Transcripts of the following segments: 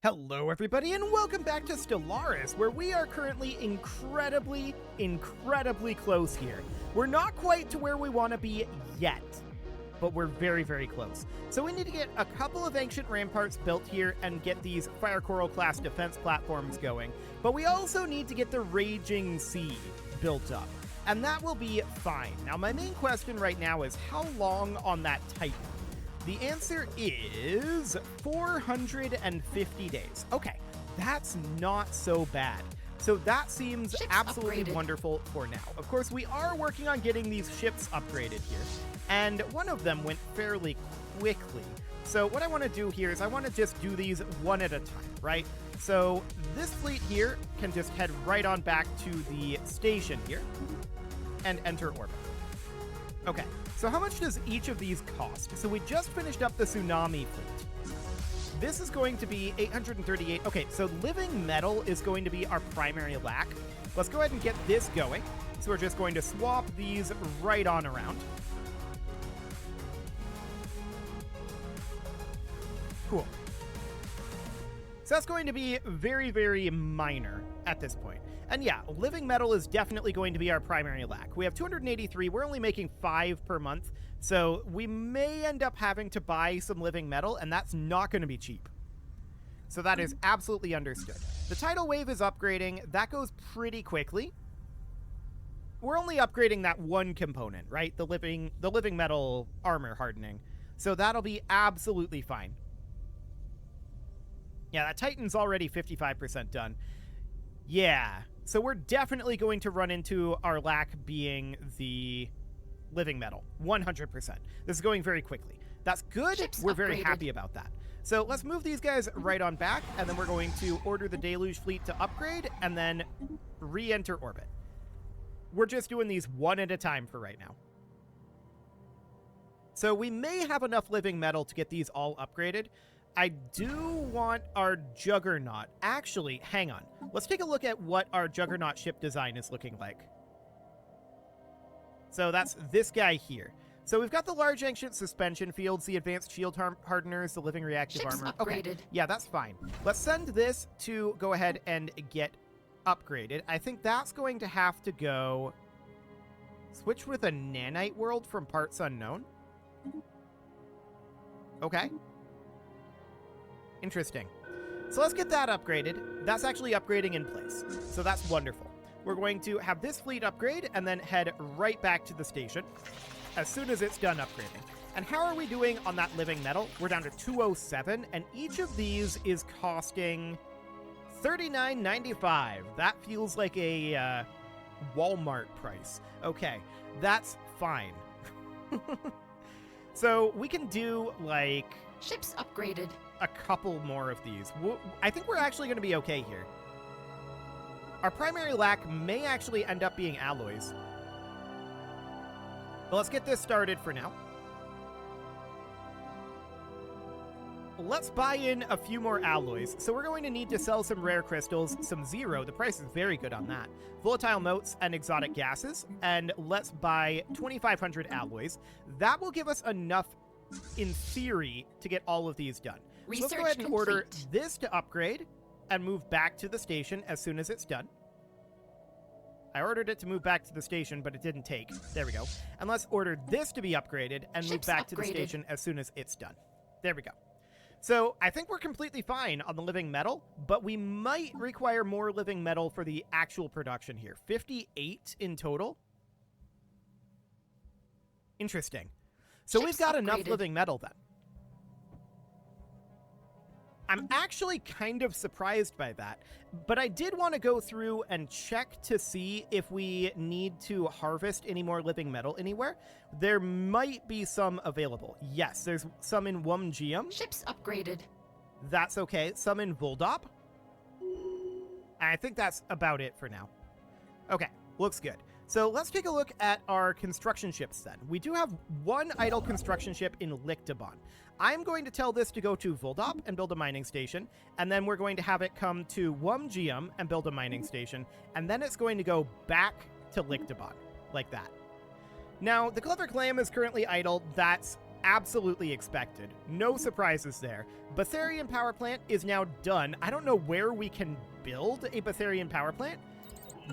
Hello everybody and welcome back to Stellaris, where we are currently incredibly close here. We're not quite to where we want to be yet, but we're very close. So we need to get a couple of ancient ramparts built here and get these Fire Coral class defense platforms going, but we also need to get the Raging Sea built up, and that will be fine. Now my main question right now is how long on that Titan? The answer is 450 days. Okay, that's not so bad. So that seems absolutely wonderful for now. Of course, we are working on getting these ships upgraded here, and one of them went fairly quickly. So what I want to do here is I want to just do these one at a time, right? So this fleet here can just head right on back to the station here and enter orbit. Okay. So how much does each of these cost? So we just finished up the Tsunami fleet. This is going to be 838. Okay, so living metal is going to be our primary lack. Let's go ahead and get this going. So we're just going to swap these right on around. Cool. So that's going to be very minor at this point. And yeah, living metal is definitely going to be our primary lack. We have 283, we're only making 5 per month, so we may end up having to buy some living metal, and that's not going to be cheap. So that is absolutely understood. The tidal wave is upgrading, that goes pretty quickly. We're only upgrading that one component, right? The living metal armor hardening. So that'll be absolutely fine. Yeah, that Titan's already 55% done. Yeah, so we're definitely going to run into our lack being the living metal, 100%. This is going very quickly. That's good. We're very happy about that. So let's move these guys right on back, and then we're going to order the Deluge fleet to upgrade, and then re-enter orbit. We're just doing these one at a time for right now. So we may have enough living metal to get these all upgraded. I do want our Juggernaut. Actually, hang on. Let's take a look at what our Juggernaut ship design is looking like. So that's this guy here. So we've got the large ancient suspension fields, the advanced shield hardeners, the living reactive armor. Okay, yeah, that's fine. Let's send this to go ahead and get upgraded. I think that's going to have to go... Switch with a nanite world from parts unknown. Okay. Interesting. So let's get that upgraded. That's actually upgrading in place. So that's wonderful. We're going to have this fleet upgrade and then head right back to the station as soon as it's done upgrading. And how are we doing on that living metal? We're down to 207, and each of these is costing $39.95. That feels like a Walmart price. Okay, that's fine. So we can do, like... Ships upgraded. A couple more of these. I think we're actually going to be okay here. Our primary lack may actually end up being alloys. But let's get this started for now. Let's buy in a few more alloys. So we're going to need to sell some rare crystals, some zero. The price is very good on that. Volatile motes and exotic gases. And let's buy 2,500 alloys. That will give us enough, in theory, to get all of these done. So let's go ahead and order this to upgrade and move back to the station as soon as it's done. I ordered it to move back to the station, but it didn't take. There we go. And let's order this to be upgraded and move back to the station as soon as it's done. There we go. So I think we're completely fine on the living metal, but we might require more living metal for the actual production here. 58 in total. Interesting. So we've got enough living metal then. I'm actually kind of surprised by that, but I did want to go through and check to see if we need to harvest any more living metal anywhere. There might be some available. Yes, there's some in Wumgeum. Ships upgraded. That's okay. Some in Voldop. I think that's about it for now. Okay, looks good. So let's take a look at our construction ships then. We do have one idle construction ship in Lictabon. I'm going to tell this to go to Voldop and build a mining station, and then we're going to have it come to Wumgeum and build a mining station, and then it's going to go back to Lictabon, like that. Now, the Clever Clam is currently idle. That's absolutely expected. No surprises there. Betharian power plant is now done. I don't know where we can build a Betharian power plant,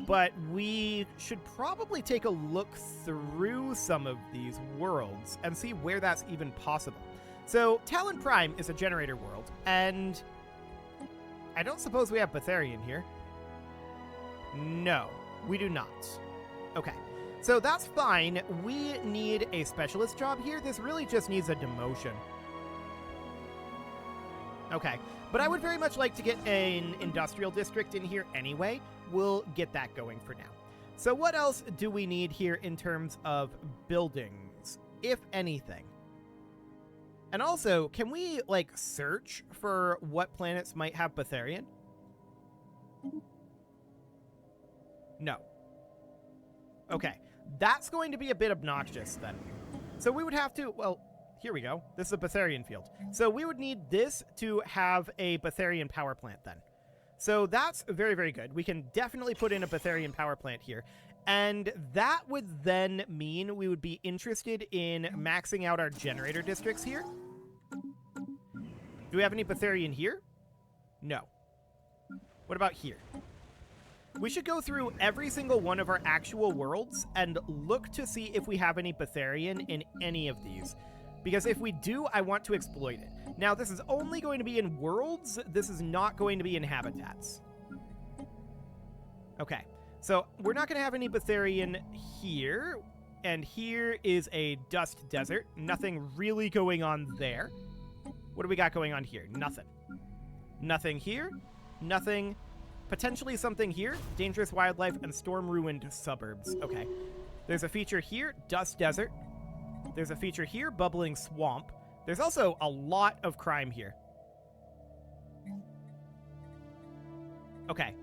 but we should probably take a look through some of these worlds and see where that's even possible. So Talon Prime is a generator world, and I don't suppose we have Betharian here. No, we do not. Okay, so that's fine. We need a specialist job here. This really just needs a demotion. Okay, but I would very much like to get an industrial district in here anyway. We'll get that going for now. So what else do we need here in terms of buildings, if anything? And also, can we, like, search for what planets might have Betharian? No. Okay, that's going to be a bit obnoxious then. So we would have to, well, here we go. This is a Betharian field. So we would need this to have a Betharian power plant then. So that's very, very good. We can definitely put in a Betharian power plant here. And that would then mean we would be interested in maxing out our generator districts here. Do we have any Betharian here? No. What about here? We should go through every single one of our actual worlds and look to see if we have any Betharian in any of these. Because if we do, I want to exploit it. Now, this is only going to be in worlds. This is not going to be in habitats. Okay, so we're not going to have any Betharian here. And here is a dust desert. Nothing really going on there. What do we got going on here? Nothing. Nothing here. Nothing. Potentially something here. Dangerous wildlife and storm-ruined suburbs. Okay. There's a feature here. Dust desert. There's a feature here. Bubbling swamp. There's also a lot of crime here. Okay.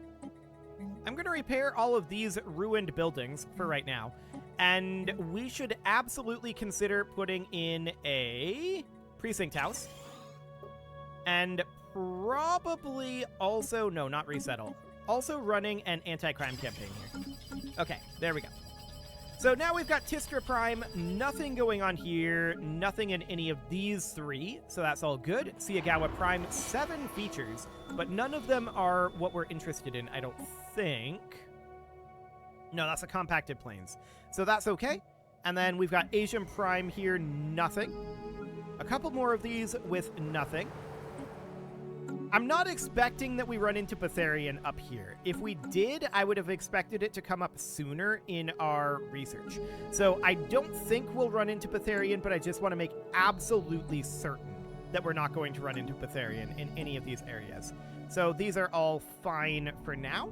I'm going to repair all of these ruined buildings for right now. And we should absolutely consider putting in a precinct house. And probably also, no, not resettle. Also running an anti-crime campaign here. Okay, there we go. So now we've got Tistra Prime, nothing going on here, nothing in any of these three, so that's all good. Siagawa Prime, 7 features, but none of them are what we're interested in, I don't think. No, that's a compacted plains, so that's okay. And then we've got Asian Prime here, nothing. A couple more of these with nothing. I'm not expecting that we run into Betharian up here. If we did, I would have expected it to come up sooner in our research. So I don't think we'll run into Betharian, but I just want to make absolutely certain that we're not going to run into Betharian in any of these areas. So these are all fine for now.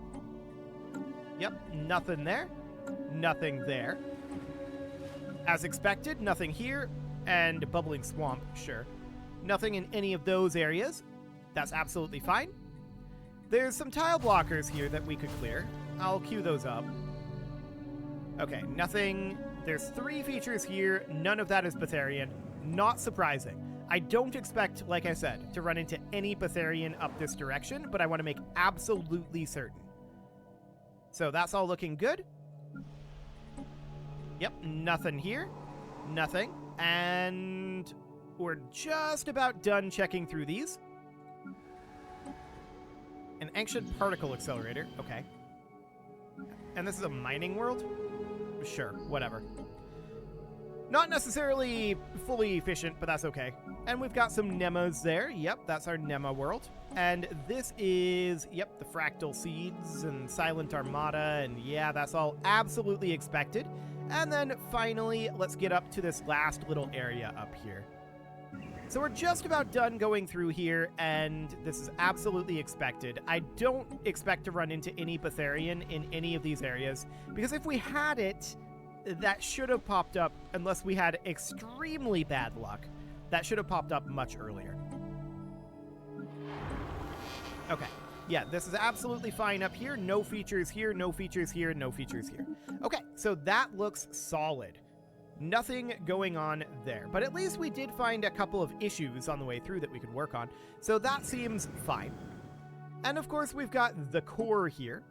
Yep, nothing there. Nothing there. As expected, nothing here. And Bubbling Swamp, sure. Nothing in any of those areas. That's absolutely fine. There's some tile blockers here that we could clear. I'll queue those up. Okay, nothing. There's 3 features here. None of that is Betharian. Not surprising. I don't expect, like I said, to run into any Betharian up this direction, but I want to make absolutely certain. So that's all looking good. Yep, nothing here. Nothing. And we're just about done checking through these. An ancient particle accelerator. Okay. And this is a mining world? Sure, whatever. Not necessarily fully efficient, but that's okay. And we've got some Nemas there. Yep, that's our Nema world. And this is, yep, the Fractal Seeds and Silent Armada. And yeah, that's all absolutely expected. And then finally, let's get up to this last little area up here. So we're just about done going through here, and this is absolutely expected. I don't expect to run into any Betharian in any of these areas, because if we had it, that should have popped up, unless we had extremely bad luck. That should have popped up much earlier. Okay. Yeah, this is absolutely fine up here. No features here, no features here, no features here. Okay, so that looks solid. Nothing going on there. But at least we did find a couple of issues on the way through that we could work on. So that seems fine. And of course, we've got the core here.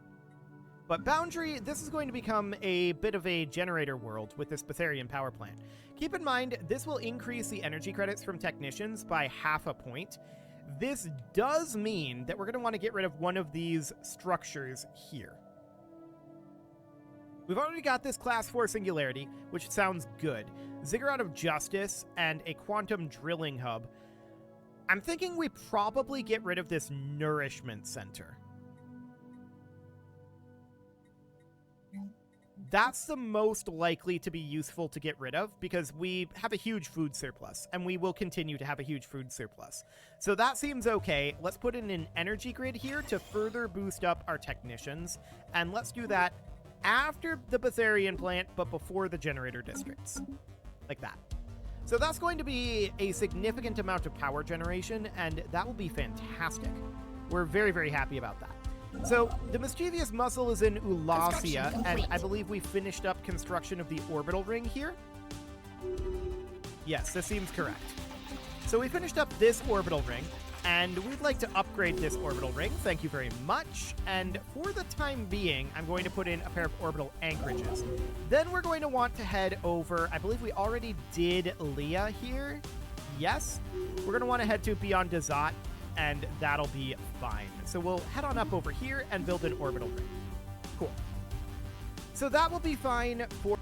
But Boundary, this is going to become a bit of a generator world with this Betharian power plant. Keep in mind, this will increase the energy credits from technicians by 0.5 point. This does mean that we're going to want to get rid of one of these structures here. We've already got this Class 4 Singularity, which sounds good. Ziggurat of Justice and a Quantum Drilling Hub. I'm thinking we probably get rid of this Nourishment Center. That's the most likely to be useful to get rid of because we have a huge food surplus, and we will continue to have a huge food surplus. So that seems okay. Let's put in an energy grid here to further boost up our technicians, and let's do that after the Betharian plant, but before the generator districts. Like that. So that's going to be a significant amount of power generation, and that will be fantastic. We're very, very happy about that. So, the Mischievous Muscle is in Ulasia, and I believe we finished up construction of the orbital ring here. Yes, this seems correct. So we finished up this orbital ring, and we'd like to upgrade this orbital ring. Thank you very much. And for the time being, I'm going to put in a pair of orbital anchorages. Then we're going to want to head over, I believe we already did Leah here. Yes. We're going to want to head to Beyond Dazat, and that'll be fine. So we'll head on up over here and build an orbital ring. Cool. So that will be fine for...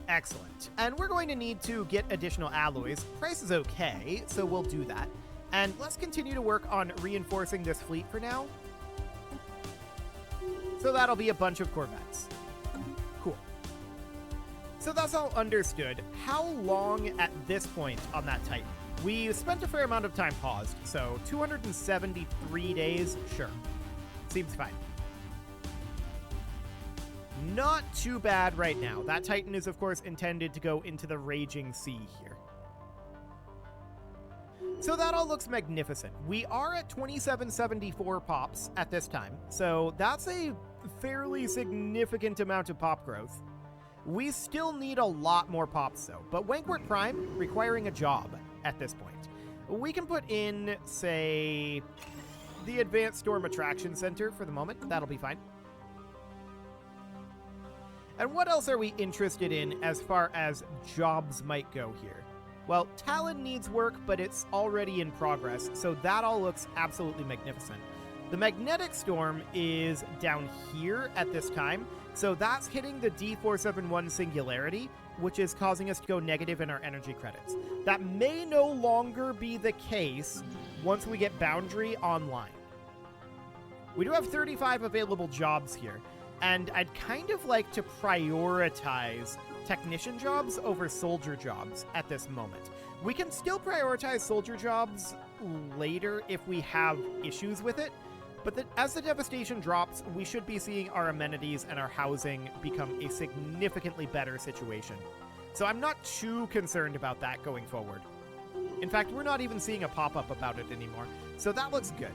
Excellent. And we're going to need to get additional alloys. Price is okay, so we'll do that. And let's continue to work on reinforcing this fleet for now. So that'll be a bunch of Corvettes. Cool. So that's all understood. How long at this point on that Titan? We spent a fair amount of time paused, so 273 days, sure. Seems fine. Not too bad right now. That Titan is, of course, intended to go into the Raging Sea here. So that all looks magnificent. We are at 2774 pops at this time, so that's a fairly significant amount of pop growth. We still need a lot more pops, though, but Wankwort Prime requiring a job at this point. We can put in, say, the Advanced Storm Attraction Center for the moment. That'll be fine. And what else are we interested in as far as jobs might go here? Well, Talon needs work, but it's already in progress, so that all looks absolutely magnificent. The Magnetic Storm is down here at this time, so that's hitting the D471 Singularity, which is causing us to go negative in our energy credits. That may no longer be the case once we get Boundary online. We do have 35 available jobs here, and I'd kind of like to prioritize technician jobs over soldier jobs at this moment. We can still prioritize soldier jobs later if we have issues with it, but as the devastation drops, we should be seeing our amenities and our housing become a significantly better situation. So I'm not too concerned about that going forward. In fact, we're not even seeing a pop-up about it anymore, so that looks good.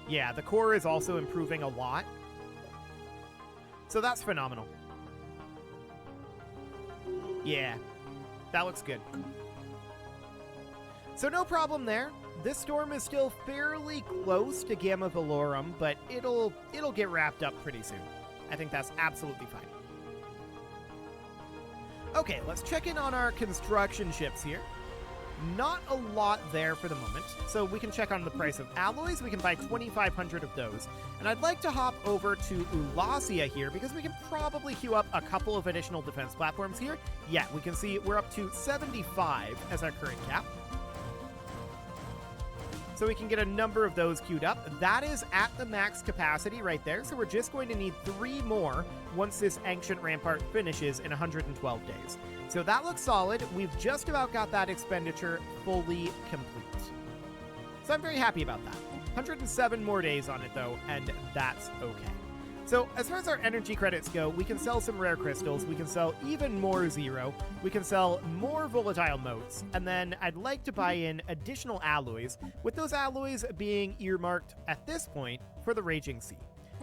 Yeah, the core is also improving a lot, so that's phenomenal. Yeah, that looks good. So no problem there. This storm is still fairly close to Gamma Velorum, but it'll get wrapped up pretty soon. I think that's absolutely fine. Okay, let's check in on our construction ships here. Not a lot there for the moment, so we can check on the price of alloys. We can buy 2,500 of those. And I'd like to hop over to Ulasia here, because we can probably queue up a couple of additional defense platforms here. Yeah, we can see we're up to 75 as our current cap. So we can get a number of those queued up. That is at the max capacity right there, so we're just going to need 3 more once this Ancient Rampart finishes in 112 days. So that looks solid. We've just about got that expenditure fully complete. So I'm very happy about that. 107 more days on it, though, and that's okay. So as far as our energy credits go, we can sell some rare crystals, we can sell even more zero, we can sell more volatile motes, and then I'd like to buy in additional alloys, with those alloys being earmarked at this point for the Raging Sea.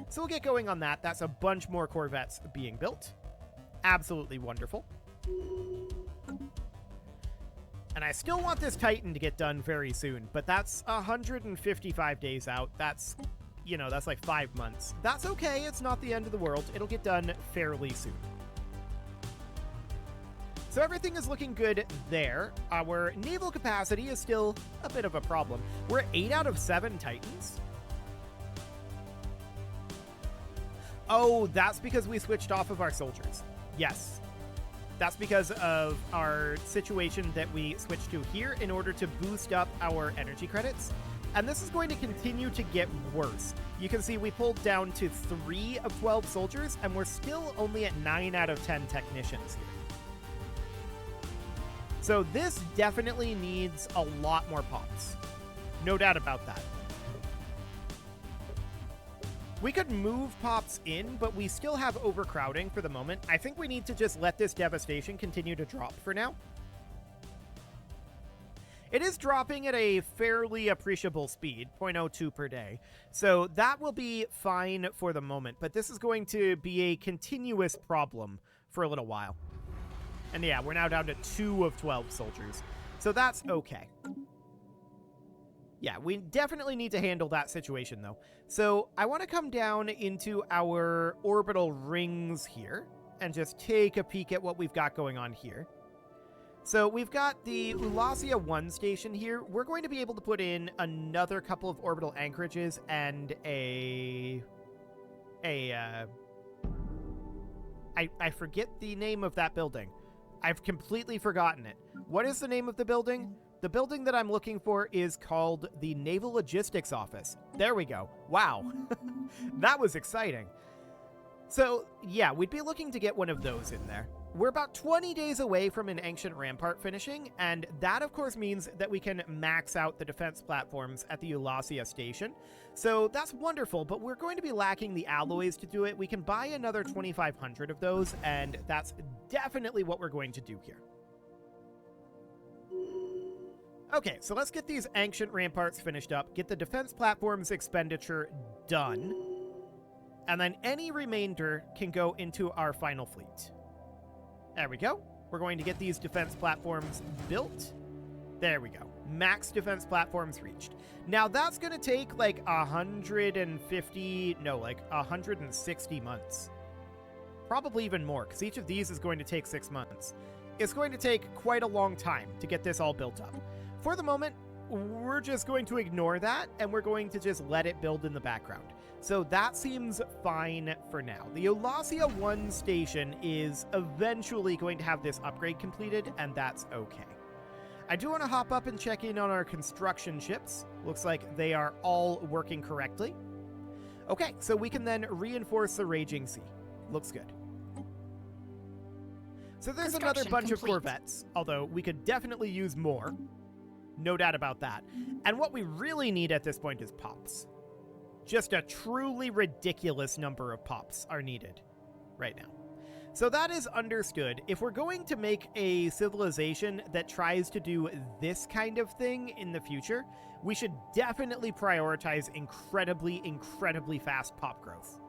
So we'll get going on that. That's a bunch more Corvettes being built. Absolutely wonderful. And I still want this Titan to get done very soon, but that's 155 days out. That's, you know, that's like 5 months. That's okay. It's not the end of the world. It'll get done fairly soon. So everything is looking good there. Our naval capacity is still a bit of a problem. We're at 8 out of 7 Titans. Oh, that's because we switched off of our soldiers. Yes. That's because of our situation that we switched to here in order to boost up our energy credits. And this is going to continue to get worse. You can see we pulled down to 3 of 12 soldiers, and we're still only at 9 out of 10 technicians here. So this definitely needs a lot more pops. No doubt about that. We could move pops in, but we still have overcrowding for the moment. I think we need to just let this devastation continue to drop for now. It is dropping at a fairly appreciable speed, 0.02 per day. So that will be fine for the moment, but this is going to be a continuous problem for a little while. And yeah, we're now down to 2 of 12 soldiers. So that's okay. Yeah, we definitely need to handle that situation, though. So I want to come down into our orbital rings here and just take a peek at what we've got going on here. So we've got the Ulasia 1 station here. We're going to be able to put in another couple of orbital anchorages and I forget the name of that building. I've completely forgotten it. What is the name of the building? The building that I'm looking for is called the Naval Logistics Office. There we go. Wow. That was exciting. So, yeah, we'd be looking to get one of those in there. We're about 20 days away from an Ancient Rampart finishing, and that, of course, means that we can max out the defense platforms at the Ulasia station. So that's wonderful, but we're going to be lacking the alloys to do it. We can buy another 2,500 of those, and that's definitely what we're going to do here. Okay, so let's get these Ancient Ramparts finished up, get the defense platforms expenditure done, and then any remainder can go into our final fleet. There we go. We're going to get these defense platforms built. There we go. Max defense platforms reached. Now that's going to take like 160 months. Probably even more, because each of these is going to take 6 months. It's going to take quite a long time to get this all built up. For the moment, we're just going to ignore that, and we're going to just let it build in the background. So that seems fine for now. The Ulasia 1 station is eventually going to have this upgrade completed, and that's okay. I do want to hop up and check in on our construction ships. Looks like they are all working correctly. Okay, so we can then reinforce the Raging Sea. Looks good. So there's another bunch of Corvettes, although we could definitely use more. No doubt about that. And what we really need at this point is pops. Just a truly ridiculous number of pops are needed right now. So that is understood. If we're going to make a civilization that tries to do this kind of thing in the future, we should definitely prioritize incredibly, incredibly fast pop growth.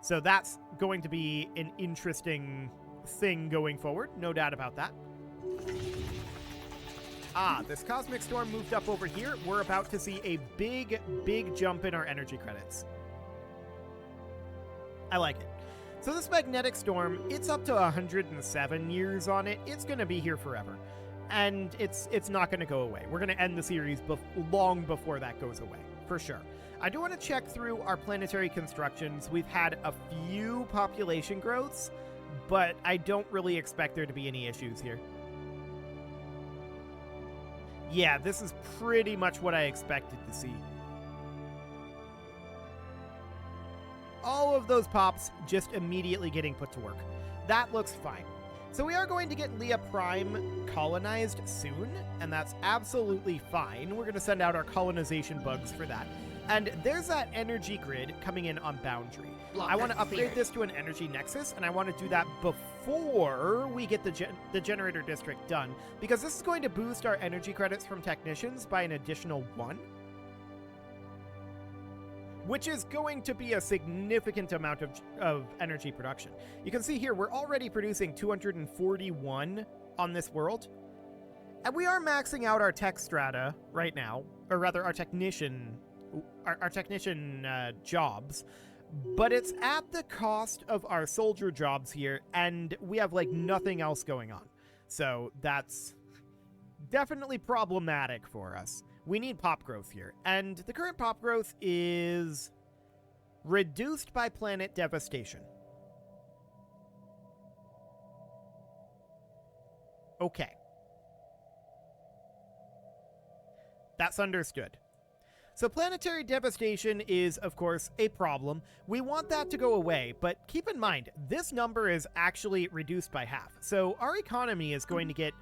So that's going to be an interesting thing going forward, no doubt about that. Ah, this cosmic storm moved up over here. We're about to see a big, big jump in our energy credits. I like it. So this magnetic storm, it's up to 107 years on it. It's going to be here forever. And it's not going to go away. We're going to end the series long before that goes away, for sure. I do want to check through our planetary constructions. We've had a few population growths, but I don't really expect there to be any issues here. Yeah, this is pretty much what I expected to see. All of those pops just immediately getting put to work. That looks fine. So we are going to get Leah Prime colonized soon, and that's absolutely fine. We're going to send out our colonization bugs for that. And there's that energy grid coming in on Boundary. I want to upgrade this to an energy nexus, and I want to do that before we get the generator district done, because this is going to boost our energy credits from technicians by an additional 1, which is going to be a significant amount of energy production. You can see here we're already producing 241 on this world. And we are maxing out our tech strata right now, or rather our technician jobs, but it's at the cost of our soldier jobs here, and we have like nothing else going on. So that's definitely problematic for us. We need pop growth here, and the current pop growth is reduced by planet devastation. Okay. That's understood. So planetary devastation is, of course, a problem. We want that to go away, but keep in mind, this number is actually reduced by half. So our economy is going to get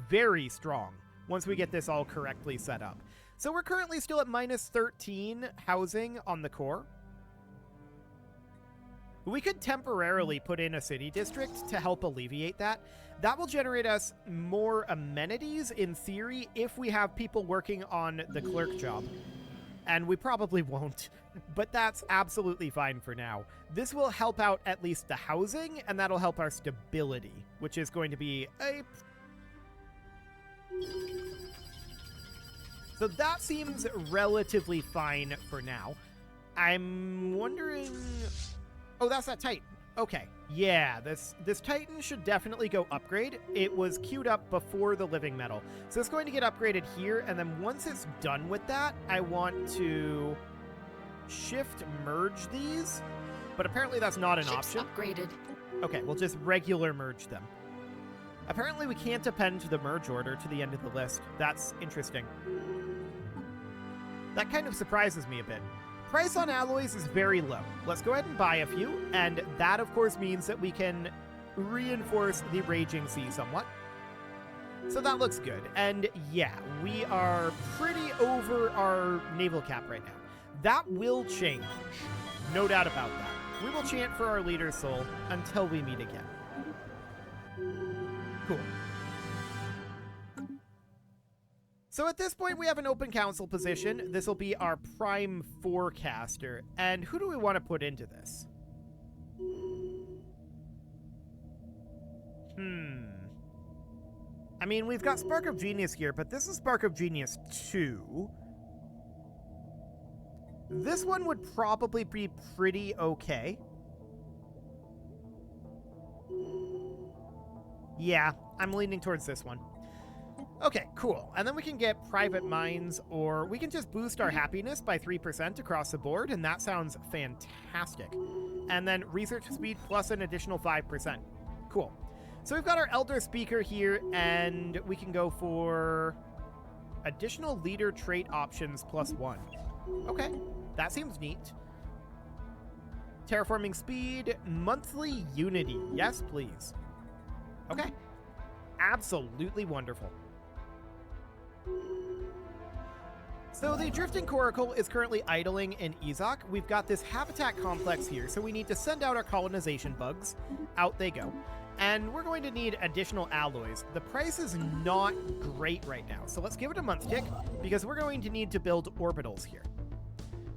very strong once we get this all correctly set up. So we're currently still at minus 13 housing on the core. We could temporarily put in a city district to help alleviate that. That will generate us more amenities in theory if we have people working on the clerk job. And we probably won't, but that's absolutely fine for now. This will help out at least the housing, and that'll help our stability, which is going to be a... So that seems relatively fine for now. I'm wondering... Oh, that's that Titan. Okay. Yeah, this Titan should definitely go upgrade. It was queued up before the living metal. So it's going to get upgraded here, and then once it's done with that, I want to shift merge these, but apparently that's not an option. Upgraded. Okay, we'll just regular merge them. Apparently we can't append the merge order to the end of the list. That's interesting. That kind of surprises me a bit. Price on alloys is very low. Let's go ahead and buy a few, and that of course means that we can reinforce the Raging Sea somewhat. So that looks good. And yeah, we are pretty over our naval cap right now. That will change. No doubt about that. We will chant for our leader's soul until we meet again. Cool. So at this point, we have an open council position. This will be our prime forecaster. And who do we want to put into this? I mean, we've got Spark of Genius here, but this is Spark of Genius 2. This one would probably be pretty okay. Yeah, I'm leaning towards this one. Okay, cool. And then we can get private mines, or we can just boost our happiness by 3% across the board, and that sounds fantastic. And then research speed plus an additional 5%. Cool. So we've got our Elder Speaker here, and we can go for additional leader trait options plus 1. Okay, that seems neat. Terraforming speed, monthly unity. Yes, please. Okay. Absolutely wonderful. So the Drifting Coracle is currently idling in Ezok. We've got this habitat complex here, so we need to send out our colonization bugs. Out they go. And we're going to need additional alloys. The price is not great right now, so let's give it a month tick, because we're going to need to build orbitals here.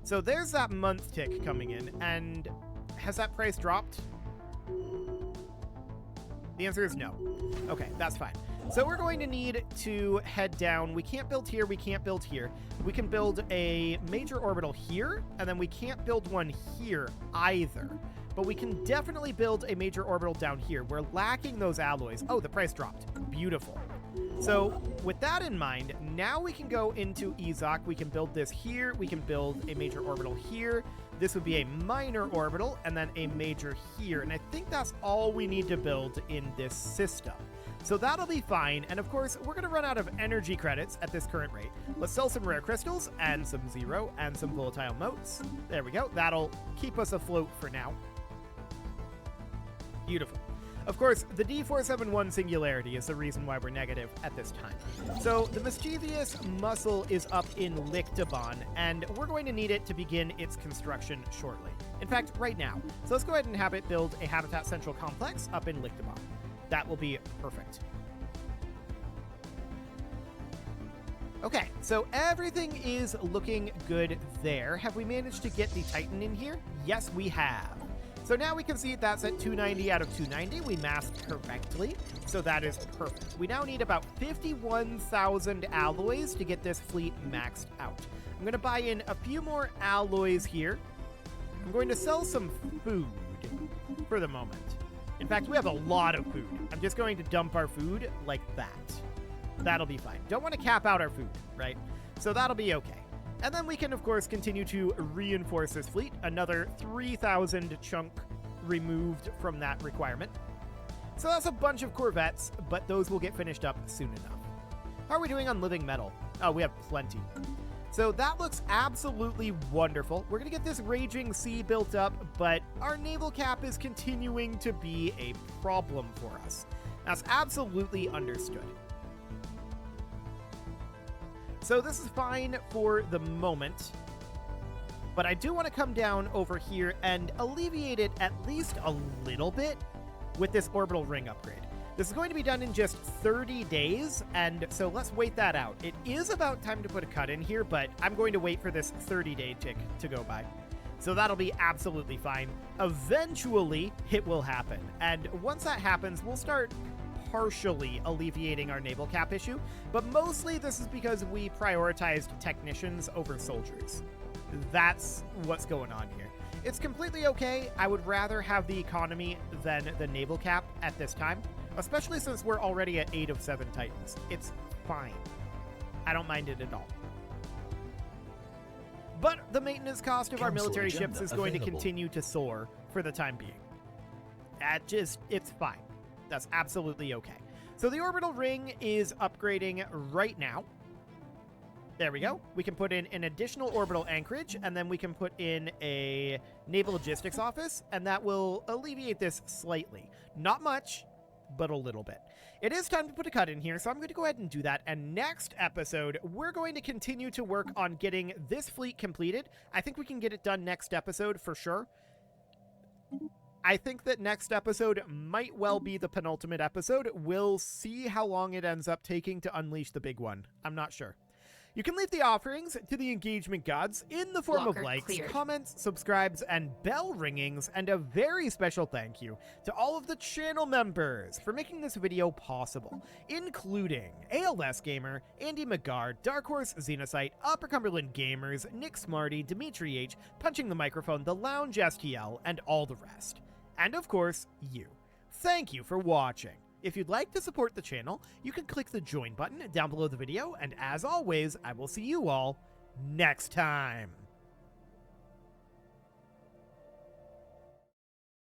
So there's that month tick coming in, and has that price dropped? The answer is no. Okay, that's fine. So we're going to need to head down. We can't build here, we can't build here. We can build a major orbital here, and then we can't build one here either. But we can definitely build a major orbital down here. We're lacking those alloys. Oh, the price dropped. Beautiful. So with that in mind, now we can go into Ezok. We can build this here. We can build a major orbital here. This would be a minor orbital, and then a major here. And I think that's all we need to build in this system. So that'll be fine. And of course, we're going to run out of energy credits at this current rate. Let's sell some rare crystals and some zero and some volatile motes. There we go. That'll keep us afloat for now. Beautiful. Of course, the D471 singularity is the reason why we're negative at this time. So the mischievous muscle is up in Lictabon, and we're going to need it to begin its construction shortly. In fact, right now. So let's go ahead and have it build a Habitat Central Complex up in Lictabon. That will be perfect. Okay, so everything is looking good there. Have we managed to get the Titan in here? Yes, we have. So now we can see that's at 290 out of 290. We masked correctly, so that is perfect. We now need about 51,000 alloys to get this fleet maxed out. I'm going to buy in a few more alloys here. I'm going to sell some food for the moment. In fact, we have a lot of food. I'm just going to dump our food like that. That'll be fine. Don't want to cap out our food, right? So that'll be okay. And then we can, of course, continue to reinforce this fleet. Another 3,000 chunk removed from that requirement. So that's a bunch of corvettes, but those will get finished up soon enough. How are we doing on living metal? Oh, we have plenty. So that looks absolutely wonderful. We're going to get this raging sea built up, but our naval cap is continuing to be a problem for us. That's absolutely understood. So this is fine for the moment, but I do want to come down over here and alleviate it at least a little bit with this orbital ring upgrade. This is going to be done in just 30 days, and so let's wait that out. It is about time to put a cut in here, but I'm going to wait for this 30-day tick to go by. So that'll be absolutely fine. Eventually, it will happen, and once that happens, we'll start partially alleviating our naval cap issue, but mostly this is because we prioritized technicians over soldiers. That's what's going on here. It's completely okay. I would rather have the economy than the naval cap at this time, especially since we're already at 8 of 7 Titans. It's fine. I don't mind it at all. But the maintenance cost of our military ships is going to continue to soar for the time being. It's fine. That's absolutely okay. So the orbital ring is upgrading right now. There we go. We can put in an additional orbital anchorage, and then we can put in a naval logistics office, and that will alleviate this slightly. Not much, but a little bit. It is time to put a cut in here, so I'm going to go ahead and do that. And next episode, we're going to continue to work on getting this fleet completed. I think we can get it done next episode for sure. I think that next episode might well be the penultimate episode. We'll see how long it ends up taking to unleash the big one. I'm not sure. You can leave the offerings to the engagement gods in the form of likes, comments, subscribes, and bell ringings, and a very special thank you to all of the channel members for making this video possible, including ALS Gamer, Andy McGar, Dark Horse Xenocyte, Upper Cumberland Gamers, Nick Smarty, Dimitri H, Punching the Microphone, The Lounge STL, and all the rest. And of course, you. Thank you for watching. If you'd like to support the channel, you can click the join button down below the video, and as always, I will see you all next time.